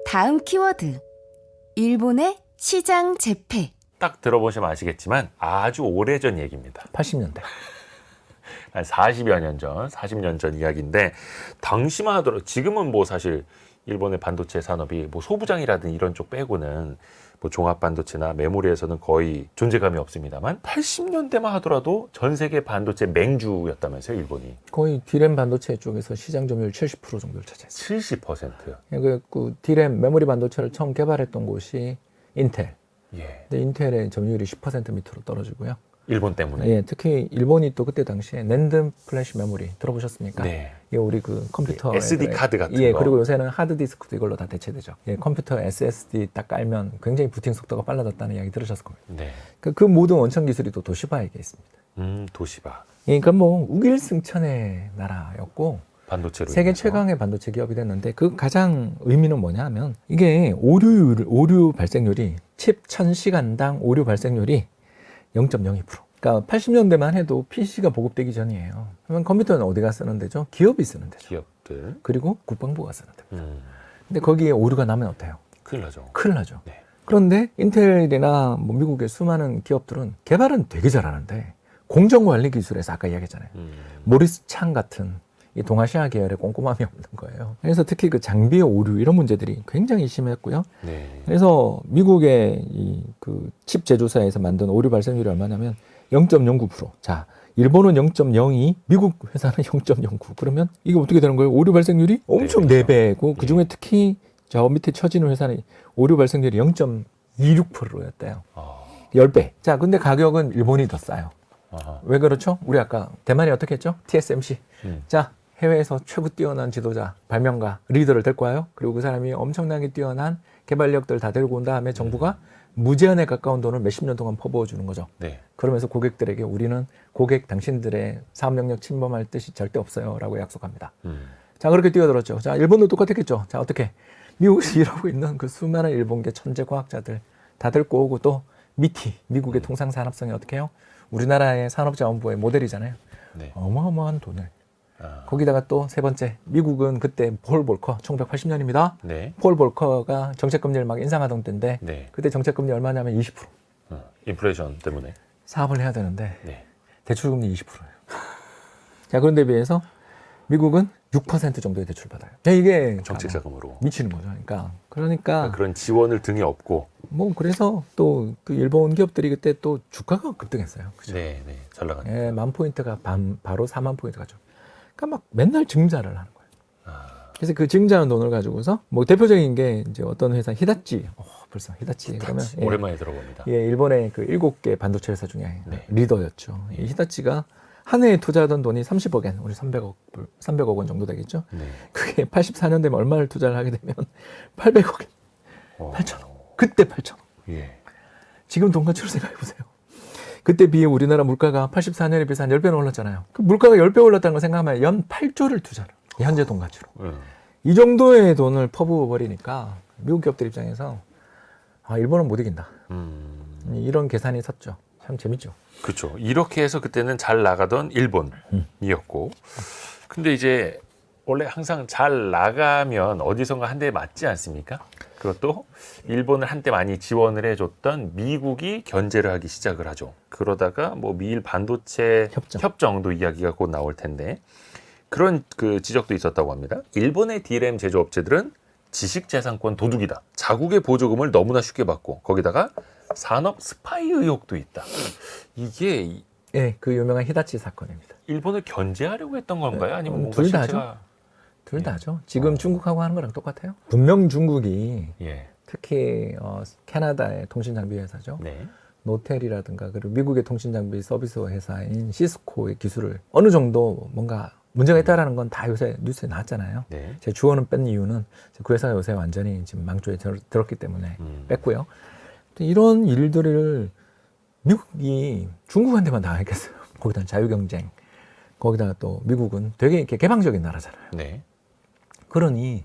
다음 키워드. 일본의 시장 재패. 딱 들어보시면 아시겠지만 아주 오래전 얘기입니다. 80년대. 한 40여 년 전, 40년 전 이야기인데 당시만 하더라도 지금은 뭐 사실 일본의 반도체 산업이 뭐 소부장이라든 이런 쪽 빼고는 뭐 종합 반도체나 메모리에서는 거의 존재감이 없습니다만 80년대만 하더라도 전 세계 반도체 맹주였다면서요, 일본이. 거의 D램 반도체 쪽에서 시장 점유율 70% 정도를 차지했어요. 70%요. 그 D램 메모리 반도체를 처음 개발했던 곳이 인텔. 예. 근데 인텔의 점유율이 10% 밑으로 떨어지고요. 일본 때문에. 예, 특히 일본이 또 그때 당시에 낸드 플래시 메모리 들어보셨습니까? 네. 예, 우리 그 컴퓨터 SD 카드 같은 예, 거. 그리고 요새는 하드 디스크도 이걸로 다 대체되죠. 예, 컴퓨터 SSD 딱 깔면 굉장히 부팅 속도가 빨라졌다는 이야기 들으셨을 겁니다. 네. 그 모든 원천 기술이 또 도시바에게 있습니다. 도시바. 예, 그러니까 뭐 우길승천의 나라였고 반도체로 세계 인해서. 최강의 반도체 기업이 됐는데 그 가장 의미는 뭐냐 하면 이게 오류 발생률이 칩 1000시간당 오류 발생률이 0.02%. 그러니까 80년대만 해도 PC가 보급되기 전이에요. 그러면 컴퓨터는 어디가 쓰는 데죠? 기업이 쓰는 데죠. 기업들. 그리고 국방부가 쓰는 데죠. 근데 거기에 오류가 나면 어때요? 큰일 나죠. 큰일 나죠. 네. 그런데 인텔이나 뭐 미국의 수많은 기업들은 개발은 되게 잘하는데 공정관리 기술에서 아까 이야기했잖아요. 모리스 창 같은 이 동아시아 계열의 꼼꼼함이 없는 거예요. 그래서 특히 그 장비의 오류 이런 문제들이 굉장히 심했고요. 네. 그래서 미국의 이 그 칩 제조사에서 만든 오류 발생률이 얼마냐면 0.09%. 자, 일본은 0.02, 미국 회사는 0.09. 그러면 이게 어떻게 되는 거예요? 오류 발생률이 엄청 네, 4배고 그 중에 특히 저 밑에 처지는 회사는 오류 발생률이 0.26%였대요. 10배. 자, 근데 가격은 일본이 더 싸요. 아하. 왜 그렇죠? 우리 아까 대만이 어떻게 했죠? TSMC. 자, 해외에서 최고 뛰어난 지도자, 발명가, 리더를 데리고 와요. 그리고 그 사람이 엄청나게 뛰어난 개발력들 다 데리고 온 다음에 정부가 무제한에 가까운 돈을 몇십 년 동안 퍼부어 주는 거죠. 네. 그러면서 고객들에게 우리는 고객 당신들의 사업 영역 침범할 뜻이 절대 없어요 라고 약속합니다. 자, 그렇게 뛰어들었죠. 자, 일본도 똑같았겠죠. 자, 어떻게 미국에서 일하고 있는 그 수많은 일본계 천재 과학자들 다 데리고 오고 또 미국의 통상산업성이 어떻게 해요? 우리나라의 산업자원부의 모델이잖아요. 네. 어마어마한 돈을 거기다가 또 세 번째, 미국은 그때 폴 볼커 1980년입니다. 네. 폴 볼커가 정책금리를 막 인상하던 때인데 네. 그때 정책금리 얼마냐면 20%. 인플레이션 때문에. 사업을 해야 되는데 네. 대출금리 20%예요. 자, 그런데 비해서 미국은 6% 정도의 대출 받아요. 이게 정책 자금으로. 미치는 거죠. 그러니까 그런 지원을 등에 업고. 뭐 그래서 또 그 일본 기업들이 그때 또 주가가 급등했어요. 그죠? 네, 네. 잘 나갔네. 예, 10,000포인트가 바로 40,000포인트 가죠. 그러니까 막 맨날 증자를 하는 거예요. 그래서 그 증자한 돈을 가지고서 뭐 대표적인 게 이제 어떤 회사 히다치. 벌써 히다치 그러면 오랜만에 들어봅니다. 예, 일본의 그 7개 반도체 회사 중에 네. 리더였죠. 이 히다치가 한 해에 투자하던 돈이 30억 엔, 우리 300억 원 정도 되겠죠. 네. 그게 84년 되면 얼마를 투자를 하게 되면 800억 엔, 8천억. 그때 8천억. 예. 지금 돈 가치로 생각해 보세요. 그때 비해 우리나라 물가가 84년에 비해서 한 10배는 올랐잖아요. 그 물가가 10배 올랐다는 거 생각하면 연 8조를 투자를. 현재 돈 가치로. 이 정도의 돈을 퍼부어 버리니까 미국 기업들 입장에서 일본은 못 이긴다. 이런 계산이 섰죠. 참 재밌죠. 그렇죠. 이렇게 해서 그때는 잘 나가던 일본이었고, 근데 이제 원래 항상 잘 나가면 어디선가 한 대 맞지 않습니까? 그것도 일본을 한때 많이 지원을 해줬던 미국이 견제를 하기 시작을 하죠. 그러다가 뭐 미일 반도체 협정도 이야기가 곧 나올 텐데 그런 그 지적도 있었다고 합니다. 일본의 D램 제조업체들은 지식재산권 도둑이다. 자국의 보조금을 너무나 쉽게 받고 거기다가 산업 스파이 의혹도 있다. 이게 예, 그 유명한 히다치 사건입니다. 일본을 견제하려고 했던 건가요? 아니면 뭔가 둘 실체가... 다죠. 둘 다죠. 지금 중국하고 하는 거랑 똑같아요. 분명 중국이 예. 특히 캐나다의 통신장비 회사죠. 네. 노텔이라든가 그리고 미국의 통신장비 서비스 회사인 시스코의 기술을 어느 정도 뭔가 문제가 있다라는 건 다 요새 뉴스에 나왔잖아요. 네. 제 주어는 뺀 이유는 그 회사가 요새 완전히 지금 망조에 들었기 때문에 뺐고요. 이런 일들을 미국이 중국한테만 당했겠어요. 거기다 자유경쟁, 거기다가 또 미국은 되게 이렇게 개방적인 나라잖아요. 네. 그러니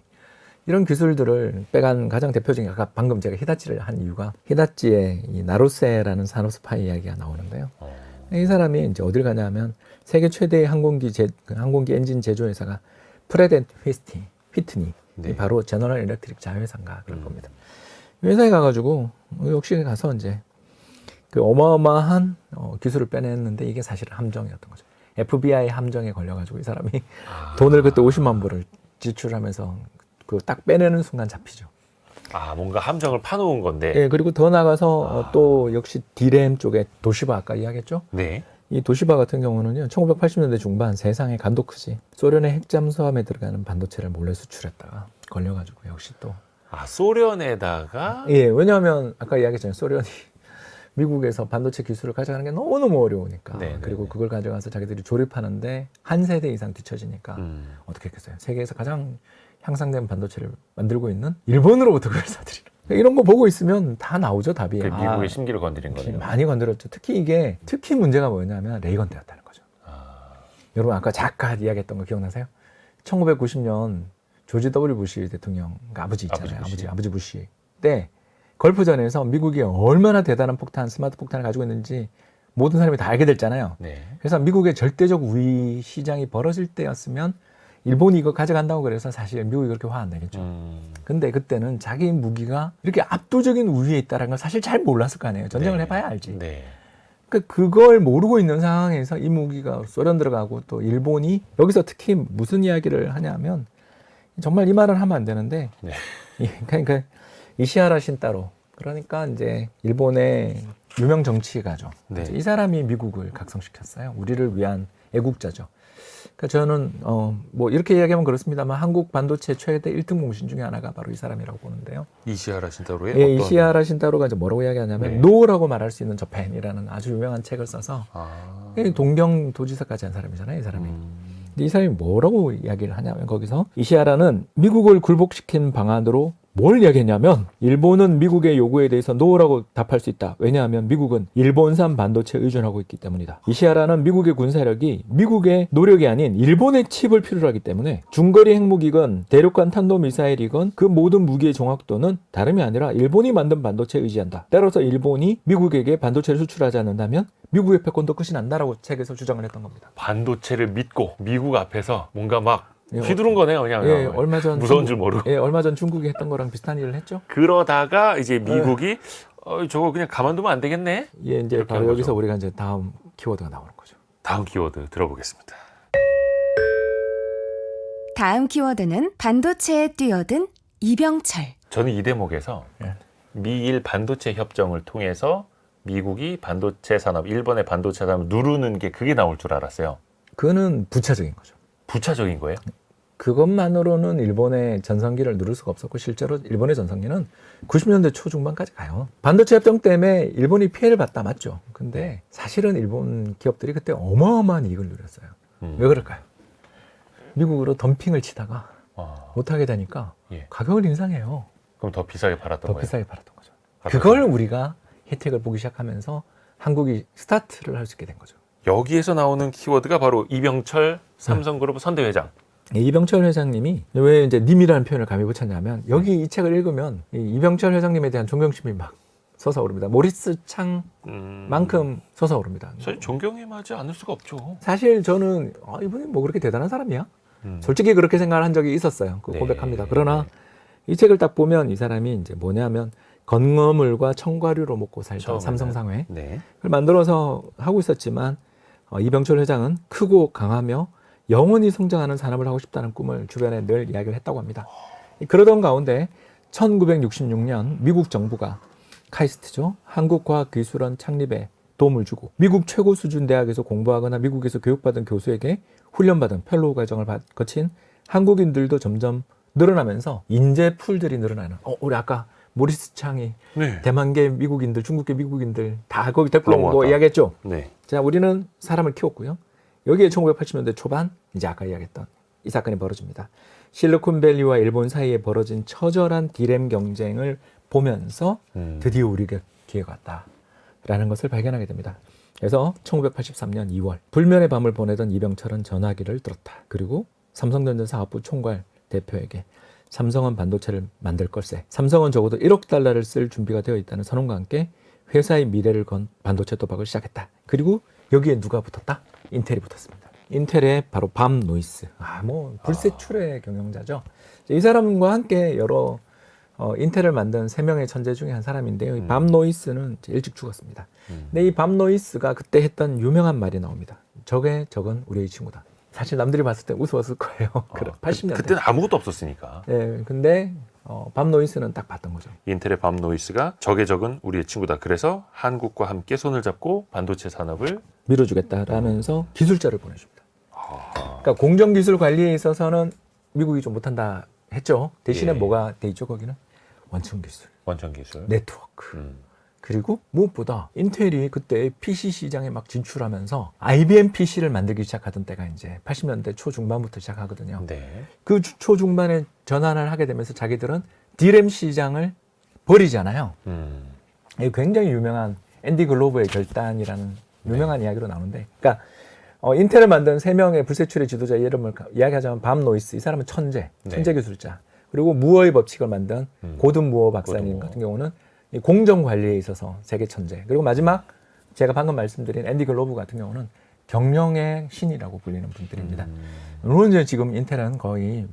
이런 기술들을 빼간 가장 대표적인 아까 방금 제가 히다치를 한 이유가 히다치의 이 나루세라는 산업 스파이 이야기가 나오는데요. 이 사람이 이제 어딜 가냐면 세계 최대의 항공기 엔진 제조 회사가 프렛 앤 휘스티 휘트니 네. 바로 제너럴 일렉트릭 자회사인가 그럴 겁니다. 회사에 가가지고 역시 가서 이제 그 어마어마한 기술을 빼냈는데 이게 사실은 함정이었던 거죠. FBI 함정에 걸려가지고 이 사람이 돈을 그때 50만 불을 지출하면서 그 딱 빼내는 순간 잡히죠. 뭔가 함정을 파놓은 건데. 예, 그리고 더 나가서 또 역시 디램 쪽에 도시바 아까 이야기했죠. 네. 이 도시바 같은 경우는요, 1980년대 중반 세상에 간도 크지. 소련의 핵잠수함에 들어가는 반도체를 몰래 수출했다가 걸려가지고 역시 또. 소련에다가. 예, 왜냐하면 아까 이야기했잖아요. 소련이 미국에서 반도체 기술을 가져가는 게 너무너무 어려우니까. 네, 그리고 네, 네. 그걸 가져가서 자기들이 조립하는데 한 세대 이상 뒤처지니까 어떻게 했겠어요? 세계에서 가장 향상된 반도체를 만들고 있는 일본으로부터 그걸 사들이는. 이런 거 보고 있으면 다 나오죠, 답이. 미국의 심기를 건드린 거네요. 많이 건드렸죠. 특히 문제가 뭐냐면 레이건 때였다는 거죠. 여러분 아까 잠깐 이야기했던 거 기억나세요? 1990년 조지 W 부시 대통령, 그러니까 아버지 있잖아요. 아버지 부시 때 걸프전에서 미국이 얼마나 대단한 폭탄, 스마트 폭탄을 가지고 있는지 모든 사람이 다 알게 됐잖아요. 네. 그래서 미국의 절대적 우위 시장이 벌어질 때였으면 일본이 이거 가져간다고 그래서 사실 미국이 그렇게 화 안 내겠죠. 근데 그때는 자기 무기가 이렇게 압도적인 우위에 있다는 걸 사실 잘 몰랐을 거 아니에요. 전쟁을 네. 해봐야 알지. 네. 그러니까 그걸 모르고 있는 상황에서 이 무기가 소련 들어가고 또 일본이 여기서 특히 무슨 이야기를 하냐면 정말 이 말을 하면 안 되는데 네. 그러니까 이시하라 신따로 그러니까 이제 일본의 유명 정치가죠. 네. 이 사람이 미국을 각성시켰어요. 우리를 위한 애국자죠. 그러니까 저는 뭐 이렇게 이야기하면 그렇습니다만 한국 반도체 최대 1등 공신 중에 하나가 바로 이 사람이라고 보는데요. 이시하라 신타로의 예, 이시하라 신따로가 이제 뭐라고 이야기하냐면 네. 노라고 말할 수 있는 저펜이라는 아주 유명한 책을 써서 동경 도지사까지 한 사람이잖아요, 이 사람이. 근데 이 사람이 뭐라고 이야기를 하냐면 거기서 이시하라는 미국을 굴복시킨 방안으로 뭘 이야기했냐면 일본은 미국의 요구에 대해서 노라고 답할 수 있다. 왜냐하면 미국은 일본산 반도체에 의존하고 있기 때문이다. 이시하라는 미국의 군사력이 미국의 노력이 아닌 일본의 칩을 필요로 하기 때문에 중거리 핵무기건 대륙간 탄도미사일이건 그 모든 무기의 정확도는 다름이 아니라 일본이 만든 반도체에 의지한다. 따라서 일본이 미국에게 반도체를 수출하지 않는다면 미국의 패권도 끝이 난다라고 책에서 주장을 했던 겁니다. 반도체를 믿고 미국 앞에서 뭔가 막 휘두른 거네요, 그냥. 예, 얼마 전 무서운 줄 모르고. 예, 얼마 전 중국이 했던 거랑 비슷한 일을 했죠. 그러다가 이제 미국이 저거 그냥 가만두면 안 되겠네. 예, 이제 이렇게 바로 한 여기서 거죠. 우리가 이제 다음 키워드가 나오는 거죠. 다음 키워드 들어보겠습니다. 다음 키워드는 반도체에 뛰어든 이병철. 저는 이 대목에서 예. 미일 반도체 협정을 통해서 미국이 반도체 산업, 일본의 반도체 산업을 누르는 게 그게 나올 줄 알았어요. 그거는 부차적인 거죠. 부차적인 거예요? 그것만으로는 일본의 전성기를 누를 수가 없었고 실제로 일본의 전성기는 90년대 초중반까지 가요. 반도체 협정 때문에 일본이 피해를 봤다 맞죠. 근데 사실은 일본 기업들이 그때 어마어마한 이익을 누렸어요. 왜 그럴까요? 미국으로 덤핑을 치다가 못하게 되니까 예. 가격을 인상해요. 그럼 더 비싸게 팔았던 더 거예요? 비싸게 팔았던 거죠. 그걸 우리가 혜택을 보기 시작하면서 한국이 스타트를 할 수 있게 된 거죠. 여기에서 나오는 키워드가 바로 이병철 삼성그룹 선대회장. 이병철 회장님이 왜 이제 님이라는 표현을 감히 붙였냐면 여기 이 책을 읽으면 이 이병철 회장님에 대한 존경심이 막 솟아오릅니다. 모리스 창만큼 솟아오릅니다. 사실 존경해하지 않을 수가 없죠. 사실 저는 이분이 뭐 그렇게 대단한 사람이야? 솔직히 그렇게 생각을 한 적이 있었어요. 그 네. 고백합니다. 그러나 이 책을 딱 보면 이 사람이 이제 뭐냐면 건어물과 청과류로 먹고 살던 처음에는. 삼성상회 네. 그걸 만들어서 하고 있었지만 이병철 회장은 크고 강하며 영원히 성장하는 산업을 하고 싶다는 꿈을 주변에 늘 이야기를 했다고 합니다. 그러던 가운데 1966년 미국 정부가 카이스트죠. 한국과학기술원 창립에 도움을 주고 미국 최고 수준 대학에서 공부하거나 미국에서 교육받은 교수에게 훈련받은 펠로우 과정을 거친 한국인들도 점점 늘어나면서 인재풀들이 늘어나는 우리 아까 모리스 창이 네. 대만계 미국인들, 중국계 미국인들 다 거기 데리고 넘어왔다. 뭐 이야기했죠. 네. 자, 우리는 사람을 키웠고요. 여기에 1980년대 초반 이제 아까 이야기했던 이 사건이 벌어집니다. 실리콘밸리와 일본 사이에 벌어진 처절한 디램 경쟁을 보면서 드디어 우리가 기회가 왔다라는 것을 발견하게 됩니다. 그래서 1983년 2월 불면의 밤을 보내던 이병철은 전화기를 들었다. 그리고 삼성전자 사업부 총괄 대표에게 삼성은 반도체를 만들 걸세. 삼성은 적어도 1억 달러를 쓸 준비가 되어 있다는 선언과 함께 회사의 미래를 건 반도체 도박을 시작했다. 그리고 여기에 누가 붙었다? 인텔이 붙었습니다. 인텔의 바로 밤 노이스. 불세출의 경영자죠. 이 사람과 함께 여러 인텔을 만든 3명의 천재 중에 한 사람인데요. 이 밤 노이스는 일찍 죽었습니다. 근데 이 밤 노이스가 그때 했던 유명한 말이 나옵니다. 적의 적은 우리의 친구다. 사실 남들이 봤을 때 우스웠을 거예요. 80년대. 그때는 아무것도 없었으니까. 네, 근데 밤 노이스는 딱 봤던 거죠. 인텔의 밤 노이스가 적의 적은 우리의 친구다. 그래서 한국과 함께 손을 잡고 반도체 산업을 밀어주겠다라면서 기술자를 보내줍니다. 그러니까 공정기술 관리에 있어서는 미국이 좀 못한다 했죠. 대신에 예. 뭐가 돼 있죠, 거기는? 원천기술, 원천기술. 네트워크. 그리고 무엇보다 인텔이 그때 PC 시장에 막 진출하면서 IBM PC를 만들기 시작하던 때가 이제 80년대 초중반부터 시작하거든요. 네. 그 초중반에 전환을 하게 되면서 자기들은 D램 시장을 버리잖아요. 이게 굉장히 유명한 앤디 글로브의 결단이라는 유명한 이야기로 나오는데, 그러니까 인텔을 만든 3명의 불세출의 지도자 이름을 이야기하자면 밤 노이스, 이 사람은 천재 기술자. 그리고 무어의 법칙을 만든 고든 무어 박사님 같은 경우는 이 공정 관리에 있어서 세계 천재. 그리고 마지막 제가 방금 말씀드린 앤디 글로브 같은 경우는 경영의 신이라고 불리는 분들입니다. 물론 이제 지금 인텔은 거의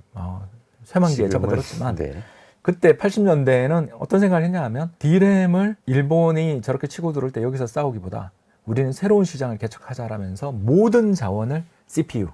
쇠망지에 접어들었지만 네. 그때 80년대에는 어떤 생각을 했냐 하면 D램을 일본이 저렇게 치고 들어올 때 여기서 싸우기보다 우리는 새로운 시장을 개척하자라면서 모든 자원을 CPU,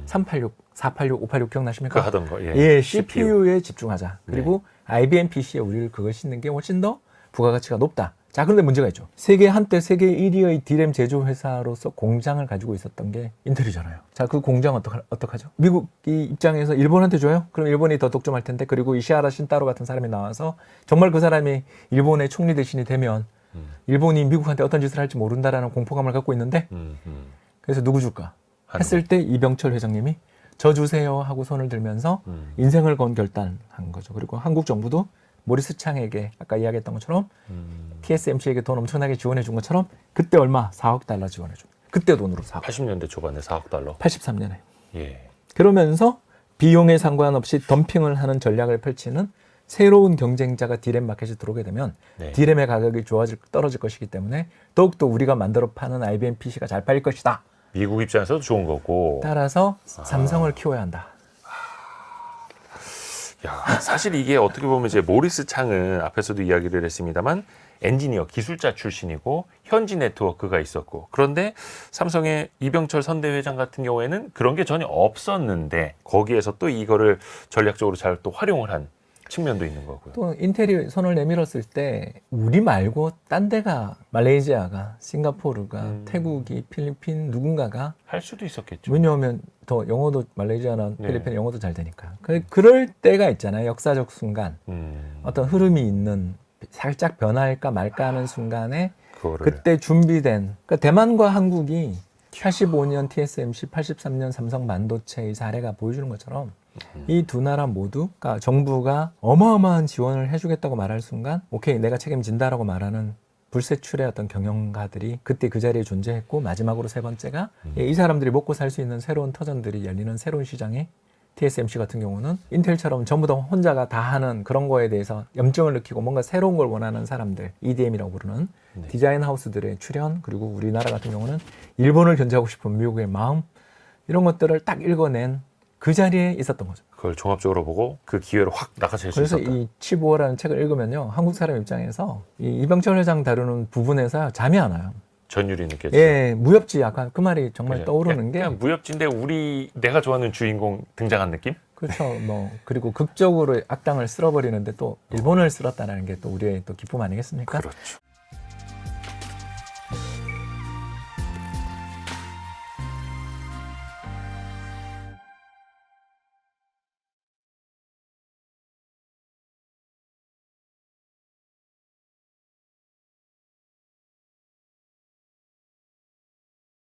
386, 486, 586 기억나십니까? 그 하던 거. 예, CPU에 집중하자. 그리고 IBM PC에 우리를 그걸 싣는 게 훨씬 더 부가가치가 높다. 자, 그런데 문제가 있죠. 한때 세계 1위의 D램 제조 회사로서 공장을 가지고 있었던 게 인텔이잖아요. 자, 그 공장 어떡하죠? 미국이 입장에서 일본한테 줘요? 그럼 일본이 더 독점할 텐데, 그리고 이시하라 신타로 같은 사람이 나와서 정말 그 사람이 일본의 총리 대신이 되면 일본이 미국한테 어떤 짓을 할지 모른다라는 공포감을 갖고 있는데, 그래서 누구 줄까? 했을 때 이병철 회장님이 저 주세요 하고 손을 들면서 인생을 건 결단한 거죠. 그리고 한국 정부도 모리스 창에게 아까 이야기했던 것처럼 TSMC에게 돈 엄청나게 지원해 준 것처럼 그때 얼마? 4억 달러 지원해 줍니다. 그때 돈으로 4억. 80년대 초반에 4억 달러. 83년에. 예. 그러면서 비용에 상관없이 덤핑을 하는 전략을 펼치는 새로운 경쟁자가 D램 마켓에 들어오게 되면 네. D램의 가격이 떨어질 것이기 때문에 더욱더 우리가 만들어 파는 IBM PC가 잘 팔릴 것이다. 미국 입장에서도 좋은 거고. 따라서 삼성을 키워야 한다. 야, 사실 이게 어떻게 보면 이제 모리스 창은 앞에서도 이야기를 했습니다만 엔지니어, 기술자 출신이고 현지 네트워크가 있었고, 그런데 삼성의 이병철 선대회장 같은 경우에는 그런 게 전혀 없었는데 거기에서 또 이거를 전략적으로 잘 또 활용을 한 측면도 있는 거고요. 또 인텔이 손을 내밀었을 때 우리 말고 딴 데가 말레이시아가, 싱가포르가, 태국이, 필리핀 누군가가 할 수도 있었겠죠. 왜냐하면 더 영어도 말레이시아나 필리핀 영어도 잘 되니까. 그럴 때가 있잖아요. 역사적 순간. 어떤 흐름이 있는 살짝 변할까 말까 하는 순간에 그때 준비된, 그러니까 대만과 한국이 85년 TSMC, 83년 삼성 반도체의 사례가 보여주는 것처럼 이 두 나라 모두, 그러니까 정부가 어마어마한 지원을 해주겠다고 말할 순간 오케이 내가 책임진다라고 말하는 불세출의 어떤 경영가들이 그때 그 자리에 존재했고, 마지막으로 세 번째가 이 사람들이 먹고 살 수 있는 새로운 터전들이 열리는 새로운 시장에 TSMC 같은 경우는 인텔처럼 전부 다 혼자가 다 하는 그런 거에 대해서 염증을 느끼고 뭔가 새로운 걸 원하는 사람들, EDM이라고 부르는 디자인 하우스들의 출현, 그리고 우리나라 같은 경우는 일본을 견제하고 싶은 미국의 마음, 이런 것들을 딱 읽어낸 그 자리에 있었던 거죠. 그걸 종합적으로 보고 그 기회를 확 낚아챌 수 있었다. 그래서 이 치부어라는 책을 읽으면요, 한국 사람 입장에서 이 이병철 회장 다루는 부분에서 잠이 안 와요. 전율이 느껴지죠. 예, 무협지, 아까 그 말이 정말 그죠? 떠오르는 게 그냥 무협지인데 내가 좋아하는 주인공 등장한 느낌? 그렇죠. 그리고 극적으로 악당을 쓸어버리는데 또 일본을 쓸었다는 게 또 우리의 또 기쁨 아니겠습니까? 그렇죠.